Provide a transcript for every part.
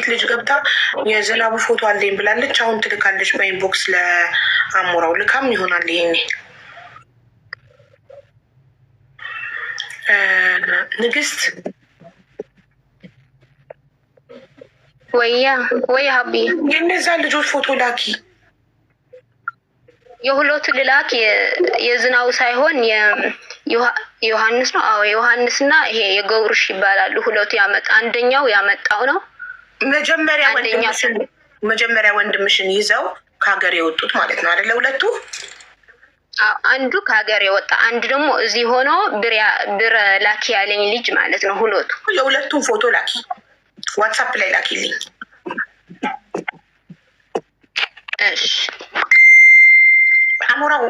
አንዲት ልጅ ገብታ የዝናቡ ፎቶ አለኝ ብላለች። አሁን ትልካለች በኢንቦክስ ለአሞራው ልካም ይሆናል። ይሄኔ ንግስት ወይ ሀቢ የእነዛ ልጆች ፎቶ ላኪ። የሁለቱ ልላክ የዝናው ሳይሆን ዮሐንስ ነው። አዎ ዮሐንስና ይሄ የገብሩሽ ይባላሉ። ሁለቱ አንደኛው ያመጣው ነው። መጀመሪያ ወንድምሽን ይዘው ከሀገር የወጡት ማለት ነው አይደለ? ሁለቱ አንዱ ከሀገር የወጣ አንዱ ደግሞ እዚህ ሆኖ ብር ላኪ ያለኝ ልጅ ማለት ነው። የሁለቱም ፎቶ ላኪ፣ ዋትሳፕ ላይ ላኪልኝ። እሺ አሞራው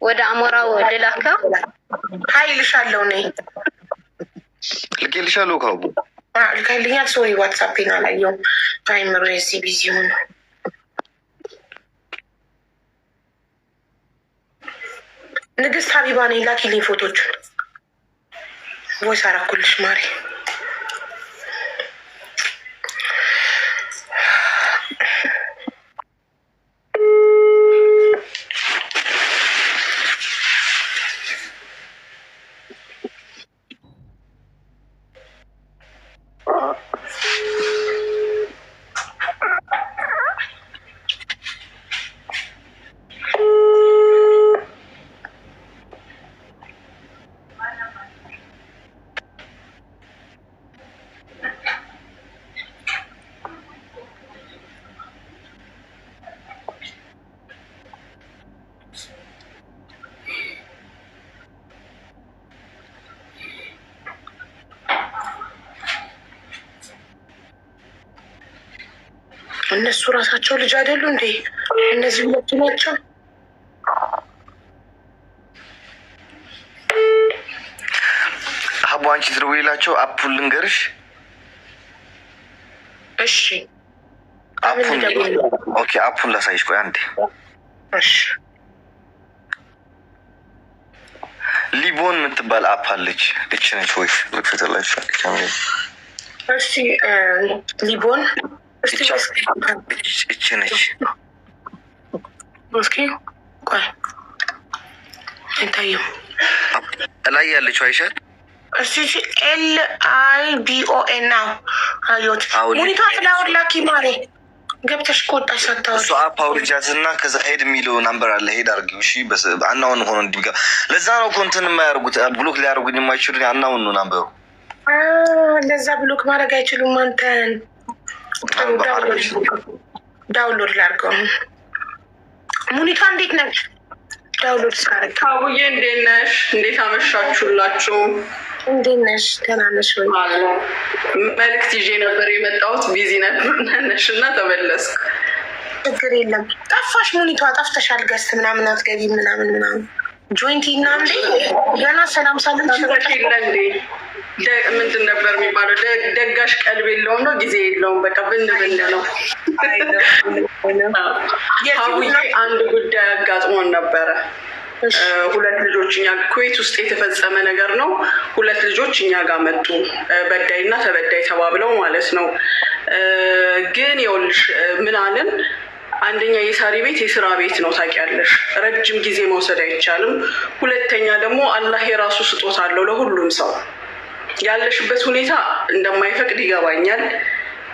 ወደ አሞራው ልላከው። ሀይልሻለሁ ነይ ልኬልሻለሁ። ካቡ ልካልኛል። ሶሪ ዋትሳፕን አላየሁም። ታይምሮ እዚህ ቢዚ ሆነ። ንግስት ሀቢባ ነኝ። ላኪልኝ ፎቶቹን። ቮይስ አረኩልሽ ማሪ። እነሱ ራሳቸው ልጅ አይደሉ እንዴ? እነዚህ ሁለቱ ናቸው። ሀቡ አንቺ ትደውይላቸው። አፑን ልንገርሽ። እሺ ኦኬ፣ አፑን ላሳይሽ። ቆይ አንዴ። እሺ ሊቦን የምትባል አፕ አለች። እቺ ነች ወይ ልክፈትላችሁ? እሺ ሊቦን እቺ ነች። እስኪ ቆይ አይታየም። ላይ ያለችው አይሻል? እሺ LIBON ነው አዮት። ሙኒታ ፍላወር ላኪ ማሬ ገብተሽ ቆጣ ሰጣው። እሱ አፕ አውርጃትና ከዛ ሄድ የሚለው ናምበር አለ። ሄድ አርጊው። እሺ በስ አናውን ሆኖ እንዲጋ ለዛ ነው ኮንተን የማያርጉት ብሎክ ሊያርጉኝ የማይችሉ አናውን ነው ናምበሩ። ለዛ ብሎክ ማድረግ አይችሉም። አንተን ዳውንሎድ ላድርገው። ሙኒታ እንዴት ነች? ዳውንሎድ ሳረግ። አቡዬ እንዴት ነሽ? እንዴት አመሻችሁላችሁ? እንዴት ነሽ? ደህና ነሽ ወይ? መልዕክት ይዤ ነበር የመጣሁት። ቢዚ ነሽ እና ተመለስኩ። ችግር የለም። ጠፋሽ ሙኒቷ፣ ጠፍተሻል። ገስት ምናምን አትገቢ ምናምን ጆይንቲ ምናምን ገና ሰላም ሳለም የለ እንዴ? ምንድን ነበር የሚባለው? ደጋሽ ቀልብ የለውም ነው ጊዜ የለውም። በቃ ብን ነው። አቡዬ አንድ ጉዳይ አጋጥሞን ነበረ። ሁለት ልጆች እኛ ኩዌት ውስጥ የተፈጸመ ነገር ነው። ሁለት ልጆች እኛ ጋር መጡ፣ በዳይና ተበዳይ ተባብለው ማለት ነው። ግን ይኸውልሽ ምን አለን፣ አንደኛ የሳሪ ቤት የስራ ቤት ነው ታውቂያለሽ፣ ረጅም ጊዜ መውሰድ አይቻልም። ሁለተኛ ደግሞ አላህ የራሱ ስጦታ አለው ለሁሉም ሰው። ያለሽበት ሁኔታ እንደማይፈቅድ ይገባኛል፣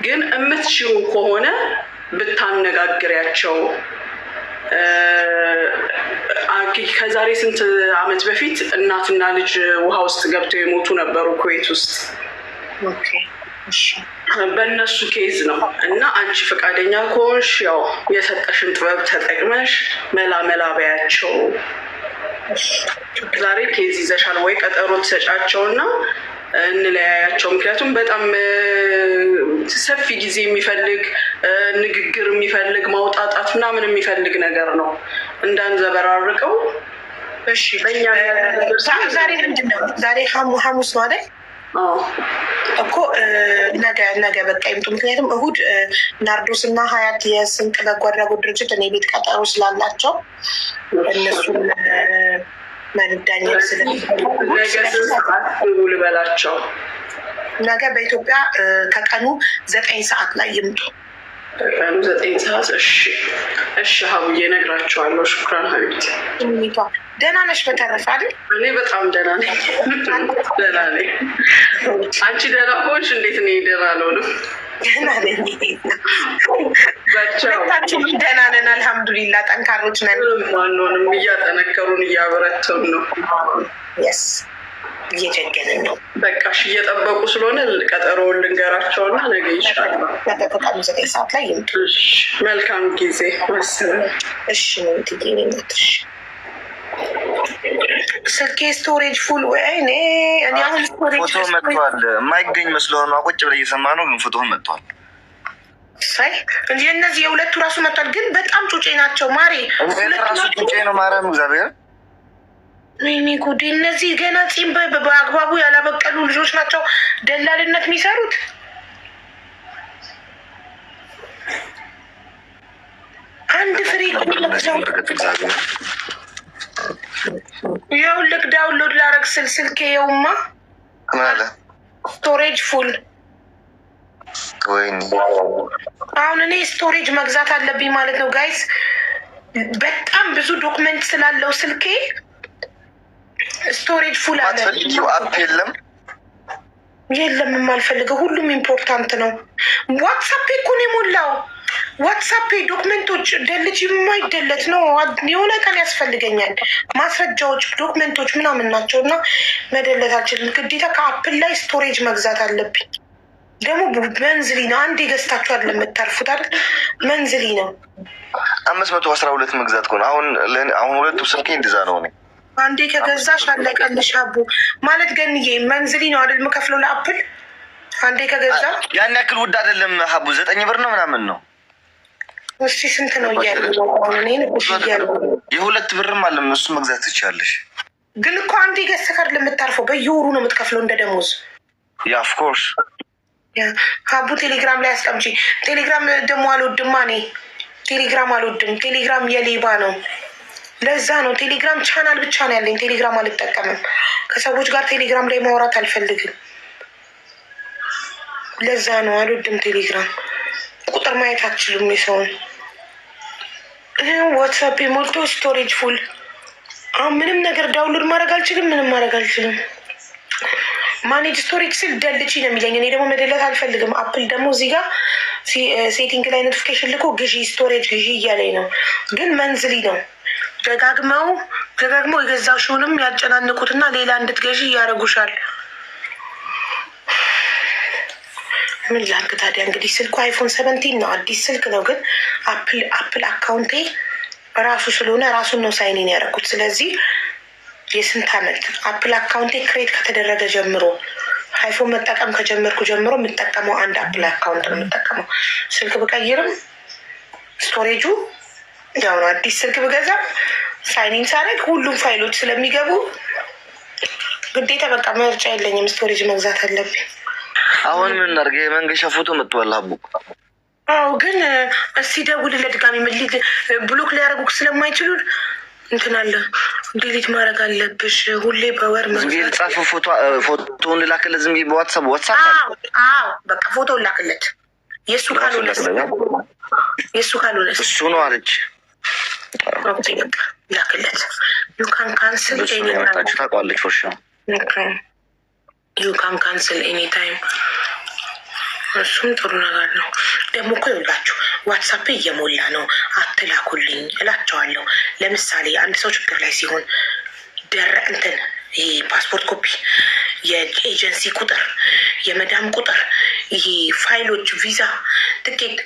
ግን እምትችሉ ከሆነ ብታነጋግሪያቸው። ከዛሬ ስንት ዓመት በፊት እናትና ልጅ ውሃ ውስጥ ገብተው የሞቱ ነበሩ ኩዌት ውስጥ። በእነሱ ኬዝ ነው እና አንቺ ፈቃደኛ ከሆንሽ ያው የሰጠሽን ጥበብ ተጠቅመሽ መላ በያቸው። ዛሬ ኬዝ ይዘሻል ወይ? ቀጠሮ ትሰጫቸውና እንለያያቸው። ምክንያቱም በጣም ሰፊ ጊዜ የሚፈልግ ንግግር የሚፈልግ ማውጣጣት ምናምን የሚፈልግ ነገር ነው። እንዳንዘበራርቀው። እሺ ዛሬ ምንድን ነው? ዛሬ ሐሙስ ነው አይደል? እኮ ነገ በቃ ይምጡ። ምክንያቱም እሁድ ናርዶስ እና ሀያት የስንቅ በጎ አድራጎት ድርጅት እኔ ቤት ቀጠሮ ስላላቸው እነሱን መልዳኝ ልበላቸው። ነገ በኢትዮጵያ ከቀኑ 9 ሰዓት ላይ ይምጡ። ከቀኑ 9 ሰዓት። እሺ ሀቡዬ እነግራቸዋለሁ። ሹክራን ሀቢብቲ። ደህና ነሽ? በተረፈ አይደል? እኔ በጣም ደህና ነኝ። ደህና ነኝ። አንቺ ደህና ሆንሽ? እንዴት ነው? ደህና አልሆንም። ደህና ነኝ። ሁለታችንም ደህና ነን አልሐምዱሊላህ። ጠንካሮች ነን። ማንሆንም እያጠነከሩን እያበረተውን ነው። የስ እየጀገንን ነው። በቃ እሺ፣ እየጠበቁ ስለሆነ ቀጠሮውን ልንገራቸውና ነገ ይሻላል። ከቀኑ 9 ሰዓት ላይ ይምጡ። መልካም ጊዜ መሰለኝ። እሺ ነው ትገኝነትሽ። ስልኬ ስቶሬጅ ፉል ወይ እኔ አሁን ስቶሬጅ ፎቶ መጥቷል። የማይገኝ መስሎህ ነው ቁጭ ብለህ እየሰማ ነው፣ ግን ፎቶ መጥቷል። ሳይ እንዴ እነዚህ የሁለቱ ራሱ መጥቷል፣ ግን በጣም ጩጬ ናቸው ማሬ። ራሱ ጩጬ ነው ማርያም እግዚአብሔር። ወይኔ ጉዴ! እነዚህ ገና ጺም በአግባቡ ያላበቀሉ ልጆች ናቸው ደላልነት የሚሰሩት። አንድ ፍሬ ይኸውልህ ዳውንሎድ ላረግ ስል ስልኬ የውማ ስቶሬጅ ፉል። ወይኔ አሁን እኔ ስቶሬጅ መግዛት አለብኝ ማለት ነው ጋይስ። በጣም ብዙ ዶክመንት ስላለው ስልኬ ስቶሬጅ ፉል አለ። ማትፈልጊው አፕ የለም? የለም የማልፈልገው ሁሉም ኢምፖርታንት ነው። ዋትሳፕ እኮ ነው የሞላው። ዋትሳፕ ዶክመንቶች ደልጅ የማይደለት ነው። የሆነ ቀን ያስፈልገኛል። ማስረጃዎች፣ ዶክመንቶች ምናምን ናቸው እና መደለታችን ግዴታ ከአፕል ላይ ስቶሬጅ መግዛት አለብኝ። ደግሞ መንዝሊ ነው። አንዴ ገዝታችሁ አይደል የምታርፉት አይደል? መንዝሊ ነው። 512 መግዛት ከሆነ አሁን ሁለቱ ስልኬ እንደዛ ነው። እኔ አንዴ ከገዛሽ አለቀልሽ። አቡ ማለት ገንዬ መንዝሊ ነው አይደል የምከፍለው ለአፕል። አንዴ ከገዛ ያን ያክል ውድ አይደለም ሀቡ፣ 9 ብር ነው ምናምን ነው። እሺ ስንት ነው እያሉ የ2 ብርም አለም እሱ መግዛት ትችላለሽ። ግን እኮ አንዴ ገዝተህ አይደል የምታርፈው፣ በየወሩ ነው የምትከፍለው እንደ ደሞዝ። ያ ኦፍ ኮርስ ሀቡ ቴሌግራም ላይ አስቀምጪ። ቴሌግራም ደግሞ አልወድማ እኔ ቴሌግራም አልወድም። ቴሌግራም የሌባ ነው። ለዛ ነው ቴሌግራም ቻናል ብቻ ነው ያለኝ። ቴሌግራም አልጠቀምም። ከሰዎች ጋር ቴሌግራም ላይ ማውራት አልፈልግም። ለዛ ነው አልወድም ቴሌግራም። ቁጥር ማየት አትችሉም የሰውን። ዋትሳፕ ሞልቶ ስቶሬጅ ፉል። አሁን ምንም ነገር ዳውንሎድ ማድረግ አልችልም። ምንም ማድረግ አልችልም። ማኔጅ ስቶሬጅ ስል ደልቺ ነው የሚለኝ። እኔ ደግሞ መደለት አልፈልግም። አፕል ደግሞ እዚህ ጋር ሴቲንግ ላይ ኖቲፊኬሽን ልኮ ግዢ ስቶሬጅ ግዢ እያለኝ ነው። ግን መንዝሊ ነው። ደጋግመው የገዛሽውንም ያጨናንቁትና ሌላ እንድትገዢ እያደረጉሻል። ምን ላድርግ ታዲያ? እንግዲህ ስልኩ አይፎን 17 ነው፣ አዲስ ስልክ ነው። ግን አፕል አካውንቴ ራሱ ስለሆነ ራሱን ነው ሳይኒን ያደረኩት። ስለዚህ የስንት ዓመት አፕል አካውንቴ ክሬት ከተደረገ ጀምሮ አይፎን መጠቀም ከጀመርኩ ጀምሮ የምጠቀመው አንድ አፕል አካውንት ነው የምጠቀመው። ስልክ ብቀይርም ስቶሬጁ ያው ነው። አዲስ ስልክ ብገዛም ሳይኒን ሳደርግ ሁሉም ፋይሎች ስለሚገቡ ግዴታ በቃ ምርጫ የለኝም፣ ስቶሬጅ መግዛት አለብኝ። አሁን ምን እናድርግ? የመንገሻ ፎቶ መጥቷል ሀቡ። አዎ ግን እስቲ ደውልለት ድጋሚ ብሎክ ሊያደርጉ ስለማይችሉ እንትን አለ ዲሊት ማድረግ አለብሽ። ሁሌ በወር ጻፉ ፎቶውን ላክለት ዝም ብዬ በዋትሳፕ። አዎ በቃ ፎቶውን ላክለት። የእሱ ካልሆነ እሱ ነው አለች። በቃ ላክለት። ዩካን ካንስል ታውቃለች ፎርሽ ዩካን ካንስል ኤኒ ታይም። እሱም ጥሩ ነገር ነው። ደግሞ እኮ ይኸውላችሁ ዋትሳፕ እየሞላ ነው፣ አትላኩልኝ እላቸዋለሁ። ለምሳሌ አንድ ሰው ችግር ላይ ሲሆን እንትን ይሄ ፓስፖርት ኮፒ፣ የኤጀንሲ ቁጥር፣ የመዳም ቁጥር፣ ይሄ ፋይሎች፣ ቪዛ፣ ትኬት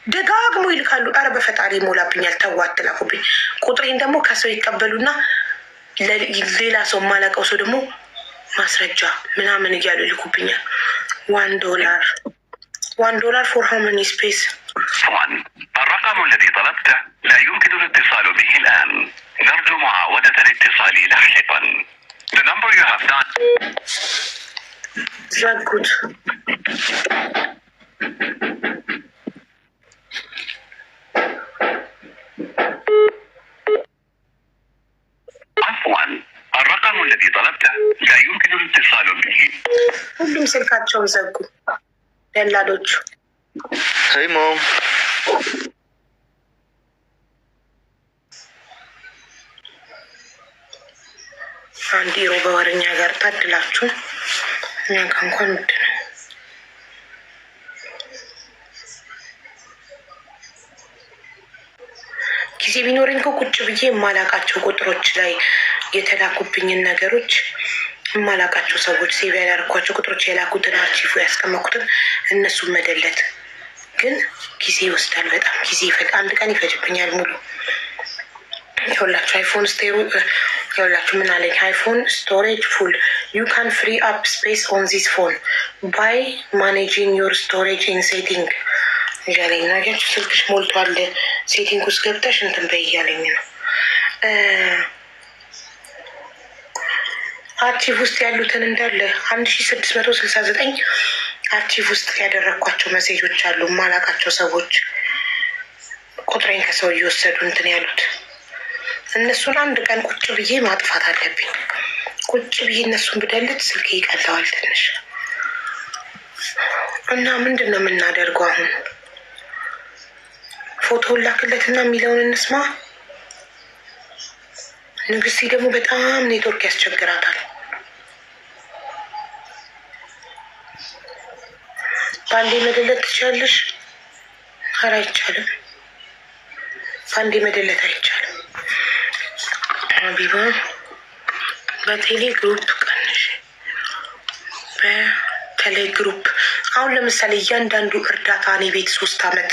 ደጋግሞ ይልካሉ። አረ በፈጣሪ ይሞላብኛል፣ ተው አትላኩብኝ። ቁጥሬን ደግሞ ከሰው ይቀበሉና ሌላ ሰው የማላውቀው ሰው ደግሞ ማስረጃ ምናምን እያሉ ይልኩብኛል። $1 for how many space? طبعا الرقم الذي طلبته لا يمكن الاتصال به الآن. نرجو معاودة الاتصال لاحقا. The number you have dialed. Very good. عفوا الرقم الذي طلبته لا يمكن الاتصال به. ሁሉም ሁሉም ስልካቸውን ዘጉ ደላሎቹ። ሄይ ሞም አንድ ዩሮ በወርኛ ጋር ታድላችሁ። እኛ ጋር እንኳን ውድ ነው። ጊዜ ቢኖረኝ እኮ ቁጭ ብዬ የማላቃቸው ቁጥሮች ላይ የተላኩብኝን ነገሮች የማላቃቸው ሰዎች ሴቭ ያላረኳቸው ቁጥሮች የላኩትን አርቺፉ ያስቀመኩትን እነሱን መደለት ግን ጊዜ ይወስዳል። በጣም ጊዜ አንድ ቀን ይፈጅብኛል ሙሉ። ይኸውላችሁ አይፎን ስቴሩ ይኸውላችሁ ምን አለኝ? አይፎን ስቶሬጅ ፉል ዩ ካን ፍሪ አፕ ስፔስ ኦን ዚስ ፎን ባይ ማኔጂንግ ዩር ስቶሬጅ ኢን ሴቲንግ እያለኝ ነው። ያችሁ ስልክሽ ሞልቷል፣ ሴቲንግ ውስጥ ገብተሽ እንትን በይ እያለኝ ነው። አርቺቭ ውስጥ ያሉትን እንዳለ 1669 አርቺቭ ውስጥ ያደረግኳቸው መሴጆች አሉ። ማላቃቸው ሰዎች ቁጥሬን ከሰው እየወሰዱ እንትን ያሉት እነሱን አንድ ቀን ቁጭ ብዬ ማጥፋት አለብኝ። ቁጭ ብዬ እነሱን ብደልት ስልክ ይቀለዋል ትንሽ እና ምንድን ነው የምናደርገው አሁን? ፎቶውን ላክለትና የሚለውን እንስማ። ንግስቲ ደግሞ በጣም ኔትወርክ ያስቸግራታል። በአንዴ መደለት ትችላለሽ? ኧረ አይቻልም። በአንዴ መደለት አይቻልም። ሀቢባ በቴሌ ግሩፕ ቀንሽ። በቴሌ ግሩፕ አሁን ለምሳሌ እያንዳንዱ እርዳታ እኔ ቤት 3 አመት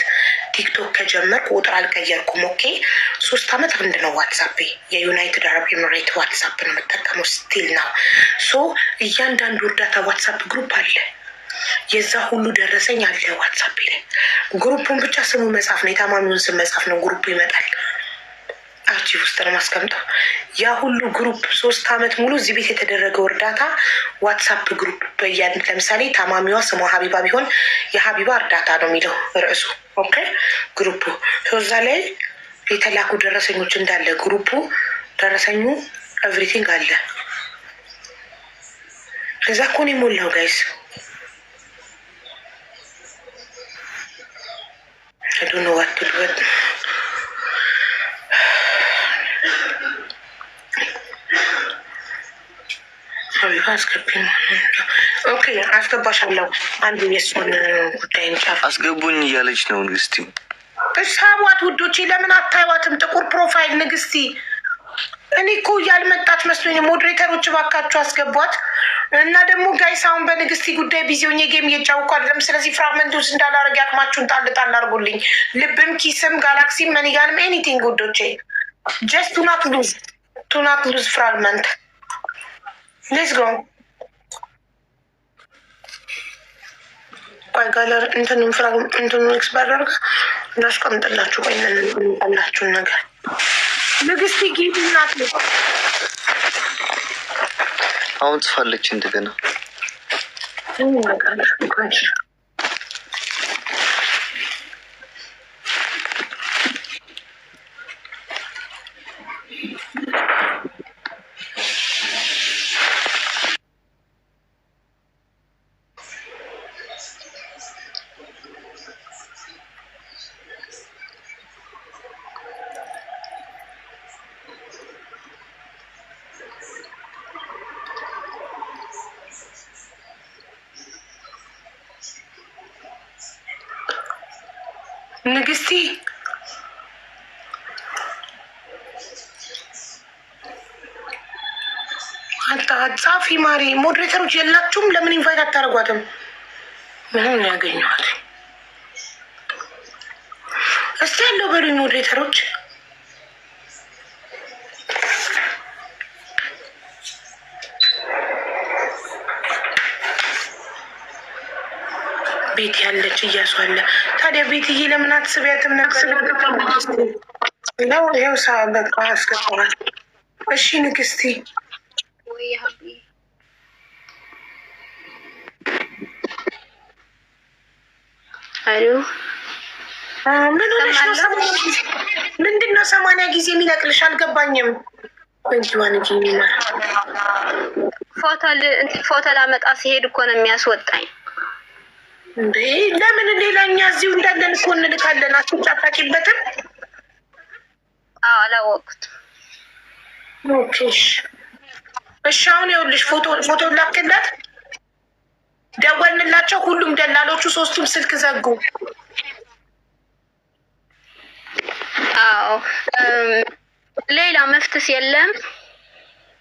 ቲክቶክ ከጀመርኩ ቁጥር አልቀየርኩም። ኦኬ 3 አመት አንድ ነው ዋትሳፕ፣ የዩናይትድ አረብ ኤሚሬት ዋትሳፕ ነው የምጠቀመው ስቲል ነው። ሶ እያንዳንዱ እርዳታ ዋትሳፕ ግሩፕ አለ። የዛ ሁሉ ደረሰኝ አለ ዋትሳፕ ላይ። ግሩፑን ብቻ ስሙ መጻፍ ነው፣ የታማሚውን ስም መጻፍ ነው። ግሩፑ ይመጣል። አርቺቭ ውስጥ ነው ማስቀምጠው። ያ ሁሉ ግሩፕ 3 አመት ሙሉ እዚህ ቤት የተደረገው እርዳታ ዋትሳፕ ግሩፕ በያን ለምሳሌ ታማሚዋ ስሟ ሀቢባ ቢሆን የሀቢባ እርዳታ ነው የሚለው ርዕሱ። ኦኬ ግሩፑ እዛ ላይ የተላኩ ደረሰኞች እንዳለ ግሩፑ ደረሰኙ ኤቭሪቲንግ አለ። እዛ እኮ ነው የሞላው ጋይስ። ዶኖ ዋትዱበት ሀቢባ አስገቢ። ኦኬ አስገባሻለሁ። አንዱ የእሱን ጉዳይ እንጨርስ። አስገቡኝ እያለች ነው ንግስቲ። እሳቧት ውዶቼ፣ ለምን አታይዋትም? ጥቁር ፕሮፋይል ንግስቲ። እኔ እኮ ያልመጣች መስሎኝ። ሞዴሬተሮች እባካችሁ አስገቧት። እና ደግሞ ጋይስ አሁን በንግስቲ ጉዳይ ቢዚ ሆኜ ጌም እየጫወኩ አይደለም። ስለዚህ ፍራግመንት ውስጥ እንዳላረግ ያቅማችሁን ጣል ጣል አድርጉልኝ። ልብም ኪስም ጋላክሲም መኒጋንም ኤኒቲንግ ውዶቼ። ጀስት ቱ ናት ሉዝ ፍራግመንት። ሌትስ ጎ። ቆይ ጋለር እንትንም ፍራግመንት እንትንም ኤክስፐርት አድርጋ እናስቀምጥላችሁ። ቆይ እንጠላችሁን ነገር ንግስቲ ጊቢ ናት። አሁን ጽፋለች እንደገና ንግስቲ ጻፊ ማሪ። ሞዴሬተሮች የላችሁም? ለምን ኢንቫይት አታደርጓትም? ምንም ያገኘዋት እስቲ ያለው በሉኝ ሞዴሬተሮች። ቤት ያለች እያሱ አለ። ታዲያ ቤትዬ ለምን አትስቢያትም ነበር? ነው ይኸው ሳ በቃ አስገባዋል። እሺ ንግስቲ አሉ ምንድን ነው 80 ጊዜ የሚነቅልሽ? አልገባኝም። ወንጂዋን ጂ ፎቶ ላመጣ ሲሄድ እኮ ነው የሚያስወጣኝ። እንዴ ለምን ሌላኛ እዚሁ እንዳለን እኮ እንልካለን። አትጫታቂበትም? አላወቅሁትም። ኦኬ እሺ አሁን ይኸውልሽ ፎቶ ላክለት። ደወልንላቸው። ሁሉም ደላሎቹ ሶስቱም ስልክ ዘጉ። አዎ ሌላ መፍትስ የለም።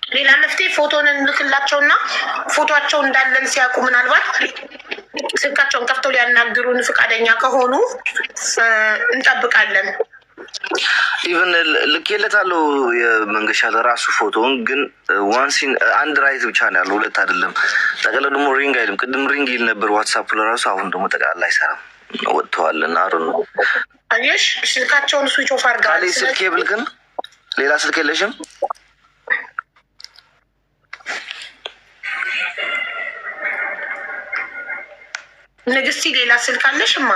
ሌላ መፍትሄ ፎቶን እንልክላቸውና ፎቶቸው እንዳለን ሲያውቁ ምናልባት ስልካቸውን ከፍተው ሊያናግሩን ፈቃደኛ ከሆኑ እንጠብቃለን። ኢቨን ልኬለታለሁ የመንገሻ ለራሱ ፎቶውን ግን ዋንሲን አንድ ራይት ብቻ ነው ያለው፣ ሁለት አይደለም። ጠቅላላ ደግሞ ሪንግ አይልም። ቅድም ሪንግ ይል ነበር ዋትሳፕ ለራሱ፣ አሁን ደግሞ ጠቅላላ አይሰራም። ወጥተዋልና አሩ ነው አየሽ፣ ስልካቸውን ስዊች ኦፍ አድርገዋል። ስልክ ብል ግን ሌላ ስልክ የለሽም? ንግስቲ ሌላ ስልክ አለሽማ?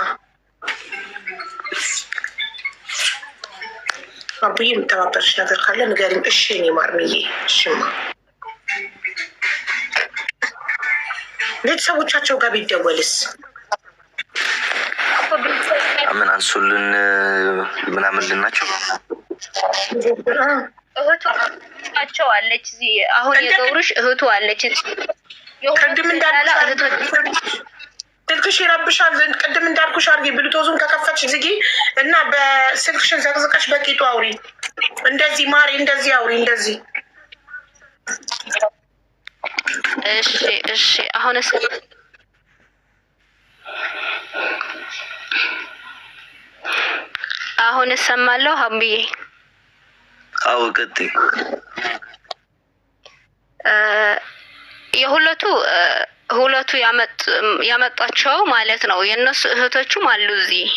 አቡዬ የምተባበርሽ ነገር ካለ ንገሪኝ። እሺ እኔ ማርምዬ እሺማ። ቤተሰቦቻቸው ጋር ቢደወልስ? ምን አንሱልን ምናምን ልናቸው እህቷቸው አለች እዚህ አሁን የገውርሽ እህቱ አለች። ቅድም ስልክሽ ይረብሻል። ቅድም እንዳልኩሽ አድርጊ። ብሉቶዙን ከከፈትሽ ዝጊ እና በስልክሽን ዘቅዝቀሽ በቂጡ አውሪ። እንደዚህ ማሪ፣ እንደዚህ አውሪ፣ እንደዚህ። እሺ አሁንስ እሰማለሁ ሀብዬ። አዎ ቀጥይ። ሁለቱ ያመጣቸው ማለት ነው። የነሱ እህቶቹም አሉ እዚህ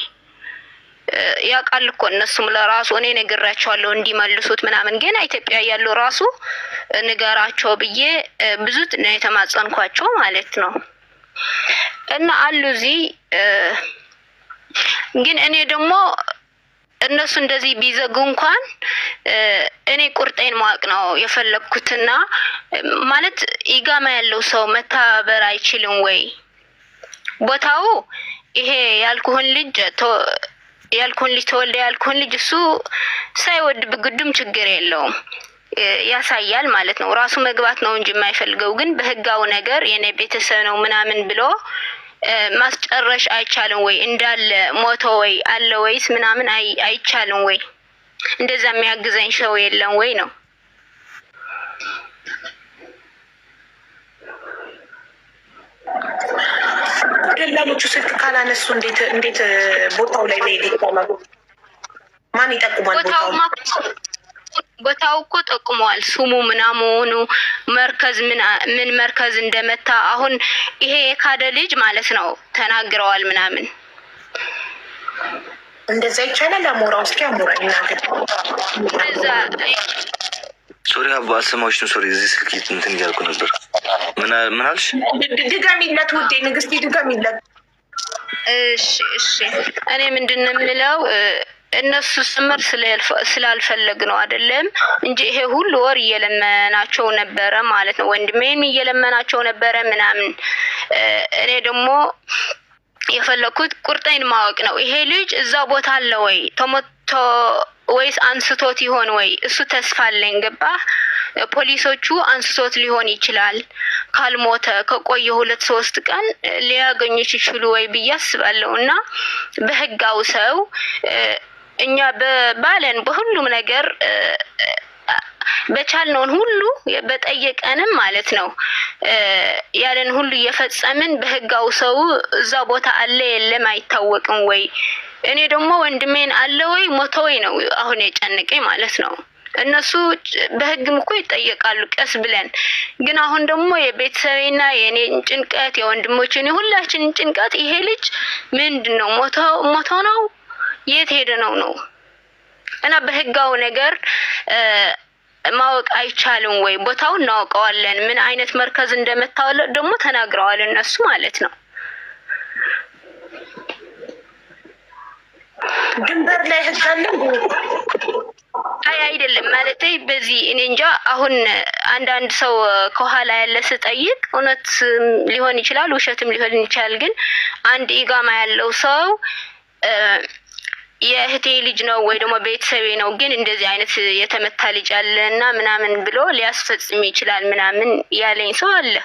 ያውቃል እኮ እነሱም ለራሱ እኔ ነግራቸዋለሁ እንዲመልሱት ምናምን። ግን ኢትዮጵያ ያለው ራሱ ንገራቸው ብዬ ብዙ ነው የተማጸንኳቸው ማለት ነው። እና አሉ እዚህ ግን እኔ ደግሞ እነሱ እንደዚህ ቢዘጉ እንኳን እኔ ቁርጤን ማወቅ ነው የፈለግኩትና ማለት ኢጋማ ያለው ሰው መተባበር አይችልም ወይ? ቦታው ይሄ ያልኩህን ልጅ ተወልደ ያልኩህን ልጅ እሱ ሳይወድ በግዱም ችግር የለውም ያሳያል ማለት ነው። ራሱ መግባት ነው እንጂ የማይፈልገው ግን በህጋው ነገር የኔ ቤተሰብ ነው ምናምን ብሎ ማስጨረሽ አይቻልም ወይ? እንዳለ ሞቶ ወይ አለ ወይስ ምናምን አይቻልም ወይ? እንደዛ የሚያግዘኝ ሰው የለም ወይ ነው? ደላሎቹ ስልክ ካላነሱ እንዴት ቦታው ላይ መሄድ ይቻላል? ማን ይጠቁማል? ቦታው እኮ ጠቁመዋል። ስሙ ምናምኑ መርከዝ ምን መርከዝ እንደመታ አሁን ይሄ የካደ ልጅ ማለት ነው ተናግረዋል ምናምን። እንደዛ ይቻላል? አሞራው እስኪ አሞራ ይናገር። ሶሪ አባ አልሰማሁሽም። ሶሪ እዚህ ስልክ እንትን እያልኩ ነበር። ምን አልሽ? ድጋሚለት ውዴ፣ ንግስቲ ድጋሚለት። እሺ እኔ ምንድን ነው የምለው እነሱ ስምር ስላልፈለግ ነው አይደለም እንጂ ይሄ ሁሉ ወር እየለመናቸው ነበረ ማለት ነው። ወንድሜም እየለመናቸው ነበረ ምናምን። እኔ ደግሞ የፈለኩት ቁርጠኝ ማወቅ ነው። ይሄ ልጅ እዛ ቦታ አለ ወይ ተሞቶ ወይስ አንስቶት ይሆን ወይ? እሱ ተስፋ አለኝ። ገባህ? ፖሊሶቹ አንስቶት ሊሆን ይችላል። ካልሞተ ከቆየ 2-3 ቀን ሊያገኙት ይችሉ ወይ ብዬ አስባለሁ። እና በህጋው ሰው እኛ በባለን በሁሉም ነገር በቻልነውን ሁሉ በጠየቀንም ማለት ነው ያለን ሁሉ እየፈጸምን በህጋው ሰው እዛ ቦታ አለ የለም አይታወቅም ወይ? እኔ ደግሞ ወንድሜን አለ ወይ ሞተ ወይ ነው አሁን የጨነቀኝ ማለት ነው። እነሱ በህግም እኮ ይጠየቃሉ ቀስ ብለን። ግን አሁን ደግሞ የቤተሰቤና የኔን ጭንቀት የወንድሞችን የሁላችንን ጭንቀት ይሄ ልጅ ምንድነው ሞቶ ነው የት ሄደ ነው እና በህጋው ነገር ማወቅ አይቻልም ወይ? ቦታውን እናውቀዋለን። ምን አይነት መርከዝ እንደመታወለ ደግሞ ተናግረዋል እነሱ ማለት ነው። ድንበር ላይ ህግ አለ? አይደለም ማለት በዚህ እኔ እንጃ። አሁን አንዳንድ ሰው ከኋላ ያለ ስጠይቅ እውነት ሊሆን ይችላል ውሸትም ሊሆን ይችላል። ግን አንድ ኢጋማ ያለው ሰው የእህቴ ልጅ ነው ወይ ደግሞ ቤተሰቤ ነው ግን እንደዚህ አይነት የተመታ ልጅ አለና ምናምን ብሎ ሊያስፈጽም ይችላል ምናምን ያለኝ ሰው አለ።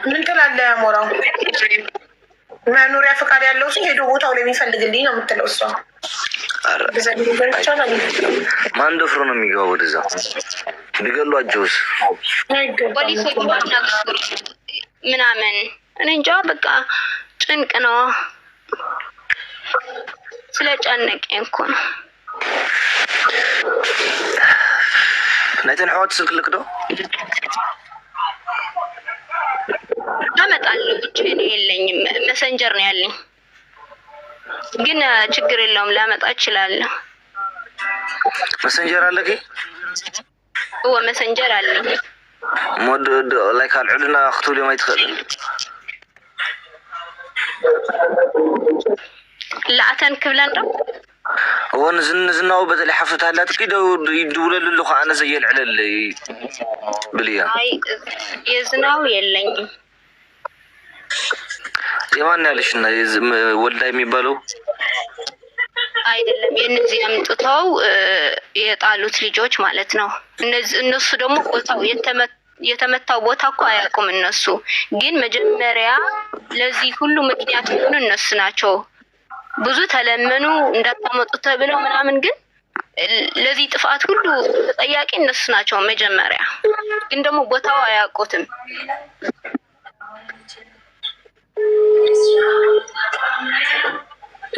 ምን ትላለህ ሞራው? መኖሪያ ፈቃድ ያለው ሰው ሄዶ ቦታው ላይ የሚፈልግልኝ ነው የምትለው እሷ። ማን ደፍሮ ነው የሚገባው ወደዛ? ቢገሏቸውስ? ፖሊሶች ምናምን እኔ እንጃ በቃ ጭንቅ ነው። ስለጨነቀኝ እኮ ነው። ናይተን ሐዋት ስልክ ልክዶ አመጣለሁ ብቻ እኔ የለኝም መሰንጀር ነው ያለኝ። ግን ችግር የለውም ላመጣ እችላለሁ። መሰንጀር አለክ? መሰንጀር አለኝ። ሞድ ላይክ አልዑልና እختول ما يتخل لا تنكبلن دو هون زناو بدل حفتالات كده يدولل له انا زي العلل بليا اي يزناو يلኝ የማን ያለሽና ወልዳ የሚባለው አይደለም የነዚህ አምጥተው የጣሉት ልጆች ማለት ነው። እነሱ ደግሞ ቦታው የተመታው ቦታ እኮ አያውቁም እነሱ። ግን መጀመሪያ ለዚህ ሁሉ ምክንያት የሆኑ እነሱ ናቸው። ብዙ ተለመኑ እንዳታመጡት ተብለው ምናምን ግን ለዚህ ጥፋት ሁሉ ተጠያቂ እነሱ ናቸው መጀመሪያ። ግን ደግሞ ቦታው አያውቁትም።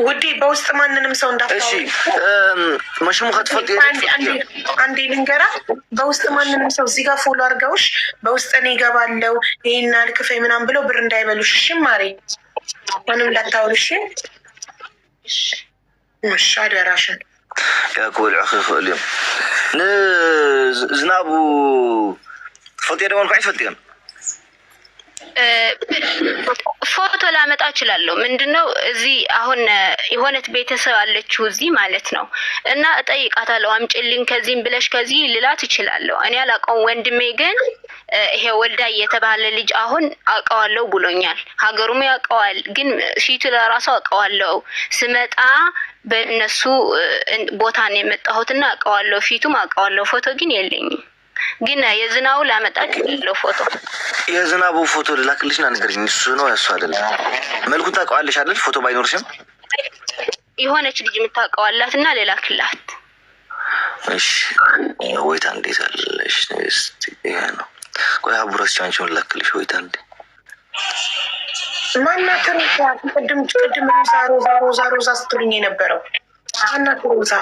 ውዴ በውስጥ ማንንም ሰው እንዳታው። እሺ መሽሙ ከተፈጥ አንዴ ልንገራ። በውስጥ ማንንም ሰው እዚህ ጋር ፎሎ አድርገውሽ በውስጥ እኔ እገባለሁ ይሄን አልክፈይ ምናምን ብለው ብር እንዳይበሉሽ። እሺ ማሬ ማንም እንዳታውልሽ። እሺ አደራሽን ያቆል አخخልም ዝናቡ ፈጥ ያደውን ካይ ፈጥየም ፎቶ ላመጣ እችላለሁ። ምንድነው እዚህ አሁን የሆነት ቤተሰብ አለችው እዚህ ማለት ነው እና እጠይቃታለሁ አምጪልኝ ከዚህም ብለሽ ከዚህ ልላት እችላለሁ። እኔ አላውቀውም። ወንድሜ ግን ይሄ ወልዳ የተባለ ልጅ አሁን አውቀዋለሁ ብሎኛል። ሀገሩም ያውቀዋል። ግን ፊቱ ለራሱ አውቀዋለሁ። ስመጣ በእነሱ ቦታ ነው የመጣሁትና አውቀዋለሁ። ፊቱም አውቀዋለሁ። ፎቶ ግን የለኝም። ግን የዝናቡ ላመጣች ነው ፎቶ የዝናቡ ፎቶ ልላክልሽና ንገሪኝ። እሱ ነው ያሱ አይደለም መልኩ ታውቀዋለሽ አይደል? ፎቶ ባይኖርሽም የሆነች ልጅ የምታውቀዋላትና ሌላ ክላት። እሺ ወይታ እንዴት አለሽ? እስቲ ይሄ ነው ቆይ አቡራስ ቻንቹን ልላክልሽ። ወይታ እንዴ ማናት ነው ቅድም ሮዛ ስትሉኝ የነበረው ማናት ሮዛ?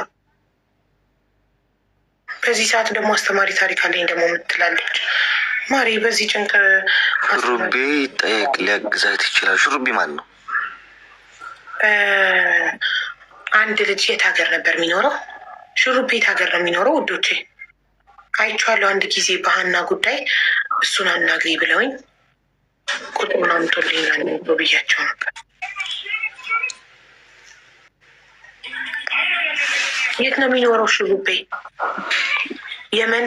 በዚህ ሰዓት ደግሞ አስተማሪ ታሪክ አለኝ ደግሞ የምትላለች ማሪ። በዚህ ጭንቅ ሹሩቤ ጠይቅ ሊያግዛት ይችላል። ሹሩቤ ማን ነው? አንድ ልጅ የት ሀገር ነበር የሚኖረው? ሹሩቤ የት ሀገር ነው የሚኖረው? ውዶቼ አይቼዋለሁ አንድ ጊዜ ባህና ጉዳይ እሱን አናግሪ ብለውኝ ቁጥሩን አምጦልኝ ነው ብያቸው ነበር። የት ነው የሚኖረው ሹሩቤ? የመን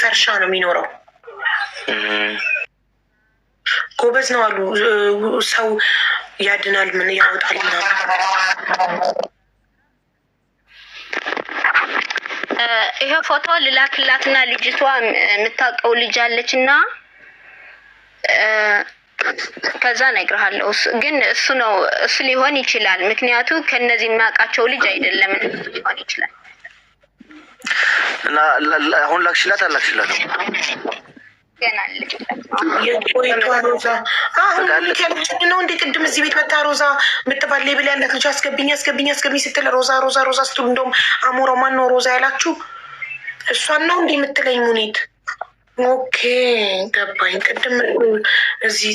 ፈርሻ ነው የሚኖረው። ጎበዝ ነው አሉ። ሰው ያድናል ምን ያወጣል ነው። ይሄ ፎቶ ልላክላትና ልጅቷ የምታውቀው ልጅ አለችና ከዛ ነግርሃለሁ። ግን እሱ ነው እሱ ሊሆን ይችላል። ምክንያቱ ከነዚህ የማውቃቸው ልጅ አይደለም ሊሆን ይችላል። እና አሁን ላክሽላት አላክሽላት ገና ልጅ የቆይቷ ሮዛ አሁን ልጅ ነው እንዴ? ቅድም እዚህ ቤት መታ ሮዛ የምትባል ሌብል ያላት ልጅ አስገብኝ ስትል ሮዛ ስትሉ እንደውም አሞራ ማን ነው ሮዛ ያላችሁ? እሷን ነው እንዴ የምትለኝ ሙኒት? ኦኬ ገባኝ። ቅድም እዚህ